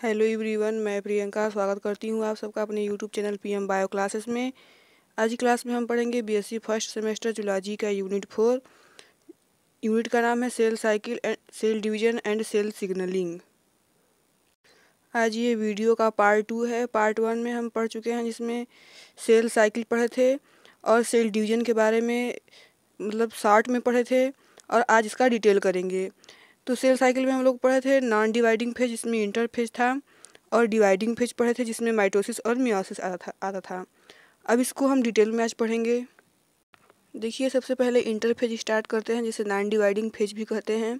Hello everyone, मैं प्रियंका स्वागत करती हूँ आप सबका अपने YouTube channel PM bio classes में। आज की क्लास में हम पढ़ेंगे बीएससी फर्स्ट सेमेस्टर जूलॉजी का यूनिट 4। यूनिट का नाम है cell cycle and cell division and cell signalling. आज ये वीडियो का पार्ट 2 है। पार्ट 1 में हम पढ़ चुके हैं, जिसमें सेल साइकिल पढ़े थे और सेल डिवीजन के बारे में मतलब शॉर्ट में पढ़े थे, और आज इसका डिटेल करेंगे। तो सेल साइकिल में हम लोग पढ़े थे नॉन डिवाइडिंग फेज, जिसमें इंटरफेज था, और डिवाइडिंग फेज पढ़े थे जिसमें माइटोसिस और मियोसिस आता था। अब इसको हम डिटेल में आज पढ़ेंगे। देखिए, सबसे पहले इंटरफेज स्टार्ट करते हैं, जिसे नॉन डिवाइडिंग फेज भी कहते हैं।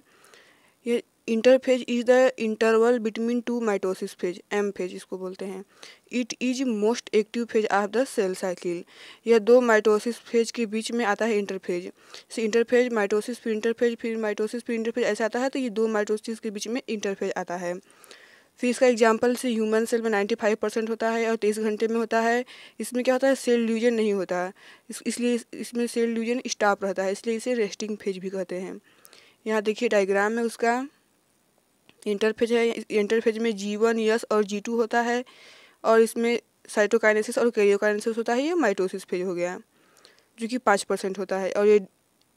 ये interphase is the interval between two mitosis phase, M phase इसको बोलते हैं। It is most active phase of the cell cycle. यह दो माइटोसिस फेज के बीच में आता है इंटरफेज। इंटरफेज माइटोसिस फिर इंटरफेज फिर माइटोसिस फिर इंटरफेज ऐसा आता है, तो ये दो माइटोसिस के बीच में इंटरफेज आता है। फिर इसका एग्जाम्पल से ह्यूमन सेल में 95% होता है और 23 घंटे में होता है। इसमें क्या होता है, सेल डिवीजन नहीं होता, इसलिए इसमें सेल डिवीजन स्टॉप रहता है, इसलिए इसे रेस्टिंग फेज भी कहते हैं। यहाँ देखिए डायग्राम है उसका। इंटरफेज है, इंटरफेज में G1 यस और G2 होता है, और इसमें साइटोकाइनेसिस और कैरियोकाइनेसिस होता है। ये माइटोसिस फेज हो गया, जो कि 5% होता है, और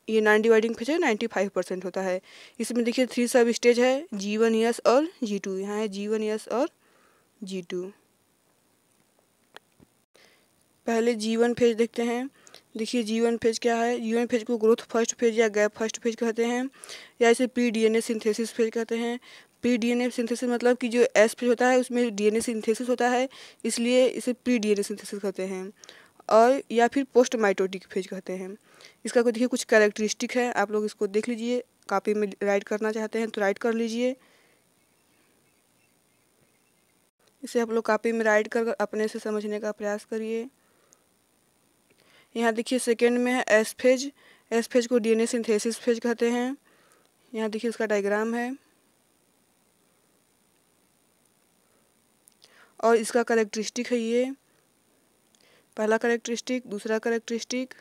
ये नॉन डिवाइडिंग फेज है, 95% होता है। इसमें देखिए 3 सब स्टेज है, G1 यस और G2। यहाँ है G1 यस और G2। पहले G1 फेज देखते हैं। देखिए G1 फेज क्या है। G1 फेज को ग्रोथ फर्स्ट फेज या गैप फर्स्ट फेज कहते हैं, या इसे प्री डीएनए सिंथेसिस फेज कहते हैं। प्री डीएनए सिंथेसिस मतलब कि जो एस फेज होता है उसमें डीएनए सिंथेसिस होता है, इसलिए इसे प्री डीएनए सिंथेसिस कहते हैं, और या फिर पोस्ट माइटोटिक फेज कहते हैं। इसका कोई देखिए कुछ कैरेक्टरिस्टिक है, आप लोग इसको देख लीजिए। कॉपी में राइट करना चाहते हैं तो राइट कर लीजिए। इसे आप लोग कॉपी में राइट कर अपने से समझने का प्रयास करिए। यहाँ देखिए सेकेंड में है एस फेज। एस फेज को डीएनए सिंथेसिस फेज कहते हैं। यहाँ देखिए इसका डायग्राम है, और इसका कैरेक्टरिस्टिक है ये पहला कैरेक्टरिस्टिक, दूसरा कैरेक्टरिस्टिक,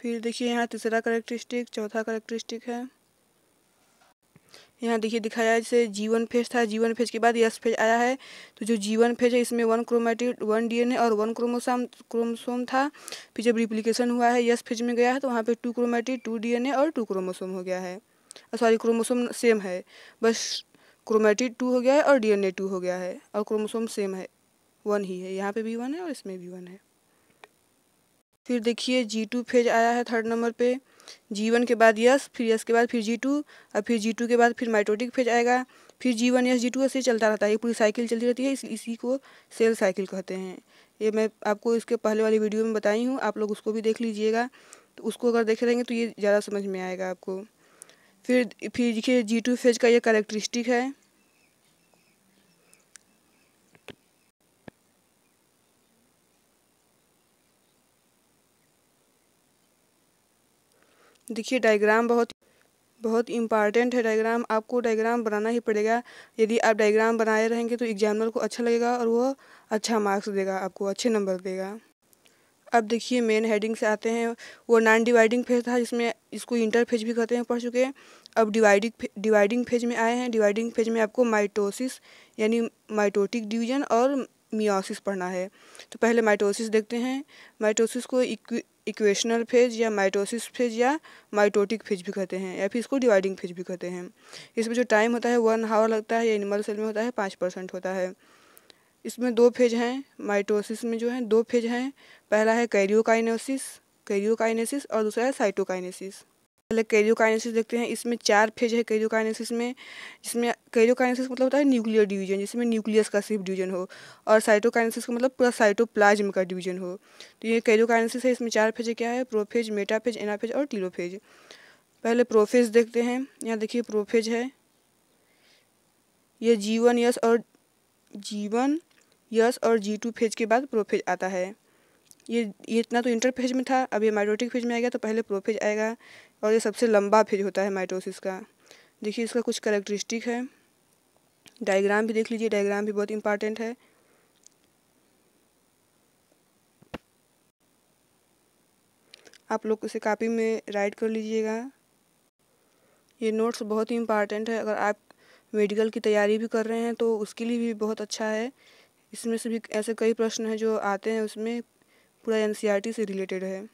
फिर देखिए यहाँ तीसरा कैरेक्टरिस्टिक, चौथा कैरेक्टरिस्टिक है। यहाँ देखिए दिखाया है, जैसे G1 फेज था, G1 फेज के बाद यस फेज आया है। तो जो G1 फेज है इसमें 1 क्रोमेटिड 1 डीएनए और 1 क्रोमोसोम था। फिर जब रिप्लिकेशन हुआ है यस फेज में गया है, तो वहाँ पे 2 क्रोमेटिड 2 डीएनए और 2 क्रोमोसोम हो गया है। सॉरी, क्रोमोसोम सेम है, बस क्रोमेटिड 2 हो गया है और डीएनए 2 हो गया है, और क्रोमोसोम सेम है, 1 ही है। यहाँ पे भी 1 है और इसमें भी 1 है। फिर देखिए G2 फेज आया है थर्ड नंबर पे। G1 के बाद यस, फिर यस के बाद फिर G2, और फिर G2 के बाद फिर माइटोटिक फेज आएगा। फिर G1 यस G2 ऐसे चलता रहता है, ये पूरी साइकिल चलती रहती है, इसी को सेल साइकिल कहते हैं। ये मैं आपको इसके पहले वाली वीडियो में बताई हूँ, आप लोग उसको भी देख लीजिएगा। तो उसको अगर देखे रहेंगे तो ये ज़्यादा समझ में आएगा आपको। फिर देखिए G2 फेज का ये कैरेक्टरिस्टिक है। देखिए डायग्राम बहुत इम्पॉर्टेंट है। डायग्राम आपको डायग्राम बनाना ही पड़ेगा। यदि आप डायग्राम बनाए रहेंगे तो एग्जामिनर को अच्छा लगेगा, और वो अच्छा मार्क्स देगा, आपको अच्छे नंबर देगा। अब देखिए मेन हेडिंग से आते हैं। वो नॉन डिवाइडिंग फेज था, जिसमें इसको इंटर फेज भी कहते हैं, पढ़ चुके हैं। अब डिवाइडिंग फेज में आए हैं। डिवाइडिंग फेज में आपको माइटोसिस यानी माइटोटिक डिवीजन और मियोसिस पढ़ना है। तो पहले माइटोसिस देखते हैं। माइटोसिस को इक्वेशनल फेज या माइटोसिस फेज या माइटोटिक फेज भी कहते हैं, या फिर इसको डिवाइडिंग फेज भी कहते हैं। इसमें जो टाइम होता है 1 आवर लगता है। ये एनिमल सेल में होता है, 5% होता है। इसमें 2 फेज हैं। माइटोसिस में जो है 2 फेज हैं। पहला है कैरियोकाइनेसिस और दूसरा है साइटोकाइनेसिस। पहले कैरियोकाइनेसिस देखते हैं। इसमें 4 फेज है कैरियोकाइनेसिस में, जिसमें कैरियोकाइनेसिस मतलब होता है न्यूक्लियर डिवीजन, जिसमें न्यूक्लियस का सिर्फ डिवीजन हो, और साइटोकाइनेसिस का मतलब पूरा साइटोप्लाज्म का डिवीजन हो। तो ये कैरियोकाइनेसिस है। इसमें 4 फेज क्या है, प्रोफेज, मेटाफेज, एनाफेज और टीलोफेज। पहले प्रोफेज देखते हैं। यहाँ देखिए प्रोफेज है। ये G1 यस और G2 फेज के बाद प्रोफेज आता है। ये इतना तो इंटर फेज में था, अब ये माइटोटिक फेज में आएगा, तो पहले प्रोफेज आएगा, और ये सबसे लंबा फेज होता है माइटोसिस का। देखिए इसका कुछ कैरेक्टरिस्टिक है। डायग्राम भी देख लीजिए, डायग्राम भी बहुत इंपॉर्टेंट है। आप लोग इसे कॉपी में राइट कर लीजिएगा। ये नोट्स बहुत ही इंपॉर्टेंट है। अगर आप मेडिकल की तैयारी भी कर रहे हैं तो उसके लिए भी बहुत अच्छा है। इसमें से भी ऐसे कई प्रश्न हैं जो आते हैं, उसमें पूरा एनसीईआरटी से रिलेटेड है।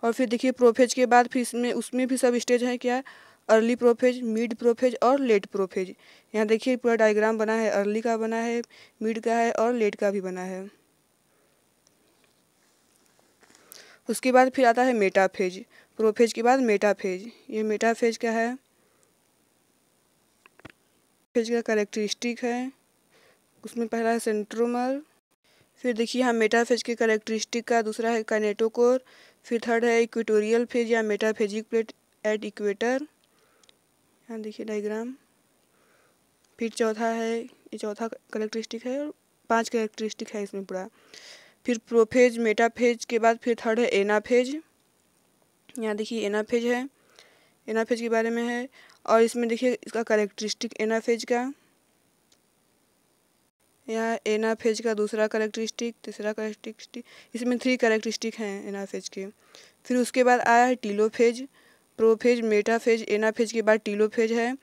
और फिर देखिए प्रोफेज के बाद फिर उसमें भी सब स्टेज है क्या, अर्ली प्रोफेज, मिड प्रोफेज और लेट प्रोफेज। यहाँ देखिए पूरा डायग्राम बना है, अर्ली का बना है, मिड का है और लेट का भी बना है। उसके बाद फिर आता है मेटाफेज। प्रोफेज के बाद मेटाफेज। ये मेटाफेज क्या है, फेज का कैरेक्टरिस्टिक है। उसमें पहला है सेंट्रोमर। फिर देखिए यहाँ मेटाफेज के कैरेक्टरिस्टिक का दूसरा है काइनेटोकोर। फिर थर्ड है इक्वेटोरियल फेज या मेटाफेजिक प्लेट एट इक्वेटर। यहाँ देखिए डायग्राम। फिर चौथा है, ये चौथा कैरेक्टरिस्टिक है और 5 कैरेक्टरिस्टिक है इसमें पूरा। फिर प्रोफेज, मेटाफेज के बाद फिर थर्ड है एनाफेज। यहाँ देखिए एनाफेज है, एनाफेज के बारे में है। और इसमें देखिए इसका कैरेक्टरिस्टिक एनाफेज का, यहाँ एनाफेज का दूसरा कैरेक्टरिस्टिक, तीसरा कैरेक्टरिस्टिक, इसमें 3 कैरेक्टरिस्टिक हैं एनाफेज के। फिर उसके बाद आया है टीलोफेज। प्रोफेज, मेटाफेज, एनाफेज के बाद टीलोफेज है।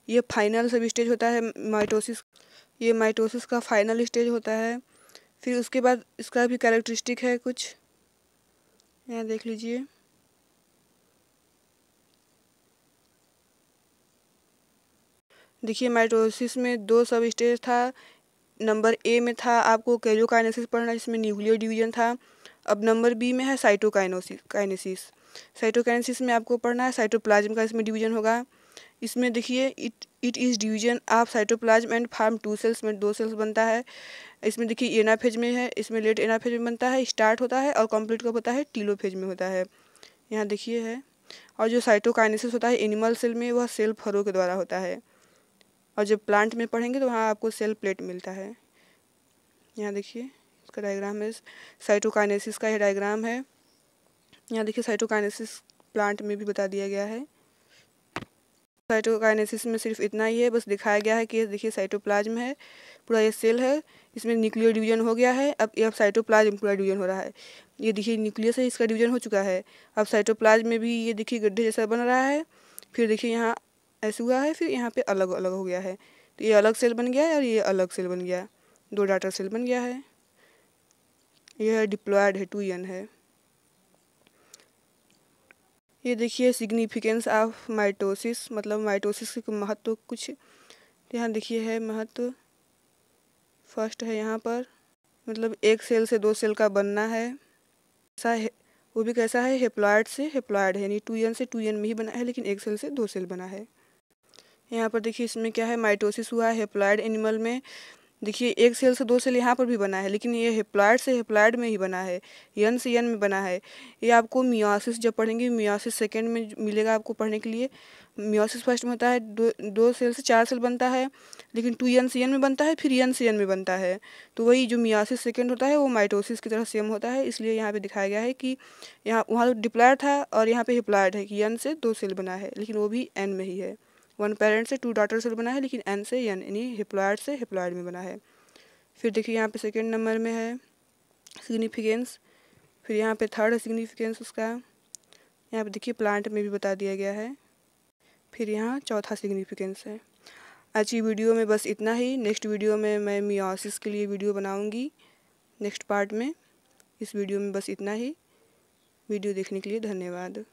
ये फाइनल सब स्टेज होता है माइटोसिस, ये माइटोसिस का फाइनल स्टेज होता है। फिर उसके बाद इसका भी कैरेक्टरिस्टिक है कुछ, यहाँ देख लीजिए। देखिए माइटोसिस में 2 सब स्टेज था। नंबर ए में था आपको कैरियोकाइनेसिस पढ़ना, जिसमें न्यूक्लियर डिवीजन था। अब नंबर बी में है साइटोकाइनेसिस। साइटोकाइनेसिस में आपको पढ़ना है साइटोप्लाज्म का इसमें डिवीजन होगा। इसमें देखिए it is division of cytoplasm and form 2 cells में 2 सेल्स बनता है। इसमें देखिए एनाफेज में है, इसमें लेट एनाफेज में बनता है, स्टार्ट होता है और कंप्लीट कब होता है, टीलोफेज में होता है। यहाँ देखिए है। और जो साइटोकाइनेसिस होता है एनिमल सेल में, वह सेल फरो के द्वारा होता है। और जब प्लांट में पढ़ेंगे तो वहाँ आपको सेल प्लेट मिलता है। यहाँ देखिए इसका डायग्राम है, साइटोकाइनेसिस का यह डायग्राम है। यहाँ देखिए साइटोकाइनेसिस प्लांट में भी बता दिया गया है। साइटोकाइनेसिस में सिर्फ इतना ही है, बस दिखाया गया है कि देखिए साइटोप्लाज्म है, पूरा ये सेल है, इसमें न्यूक्लियर डिवीजन हो गया है। अब साइटोप्लाज्म पूरा डिवीजन हो रहा है। ये देखिए न्यूक्लियस है, इसका डिवीजन हो चुका है। अब साइटोप्लाज्म में भी ये देखिए गड्ढे जैसा बन रहा है। फिर देखिए यहाँ ऐसे हुआ है, फिर यहाँ पे अलग अलग हो गया है। तो ये अलग सेल बन गया है और ये अलग सेल बन गया, 2 डाटर सेल बन गया है। यह डिप्लॉयड है, 2n है। ये देखिए सिग्निफिकेंस ऑफ माइटोसिस, मतलब माइटोसिस के महत्व कुछ यहाँ देखिए है महत्व। फर्स्ट है यहाँ पर, मतलब एक सेल से 2 सेल का बनना है, ऐसा है। वो भी कैसा है, हेप्लॉयड से हेप्लॉयड है, यानी 2n से 2n में ही बना है, लेकिन एक सेल से 2 सेल बना है। यहाँ पर देखिए इसमें क्या है, माइटोसिस हुआ है हेप्लॉयड एनिमल में। देखिए एक सेल से 2 सेल यहाँ पर भी बना है, लेकिन ये हेप्लॉयड से हेप्लॉयड में ही बना है, यन से यन में बना है। ये आपको मियोसिस जब पढ़ेंगे, मियोसिस सेकेंड में मिलेगा आपको पढ़ने के लिए। मियोसिस फर्स्ट में होता है, 2 सेल से 4 सेल बनता है, लेकिन 2n से n में बनता है, फिर n से n में बनता है। तो वही जो मियोसिस सेकेंड होता है वो माइटोसिस की तरह सेम होता है। इसलिए यहाँ पे दिखाया गया है कि यहाँ वहाँ डिप्लॉयड था और यहाँ पे हेप्लॉयड है कि n से 2 सेल बना है, लेकिन वो भी n में ही है। 1 पेरेंट से 2 डॉटर सेल बना है, लेकिन n से n, यानी हेप्लॉयड से हेप्लॉयड में बना है। फिर देखिए यहाँ पे सेकेंड नंबर में है सिग्निफिकेंस। फिर यहाँ पे थर्ड है सिग्निफिकेंस उसका, यहाँ पे देखिए प्लांट में भी बता दिया गया है। फिर यहाँ चौथा सिग्निफिकेंस है। आज की वीडियो में बस इतना ही। नेक्स्ट वीडियो में मैं मियोसिस के लिए वीडियो बनाऊँगी नेक्स्ट पार्ट में। इस वीडियो में बस इतना ही। वीडियो देखने के लिए धन्यवाद।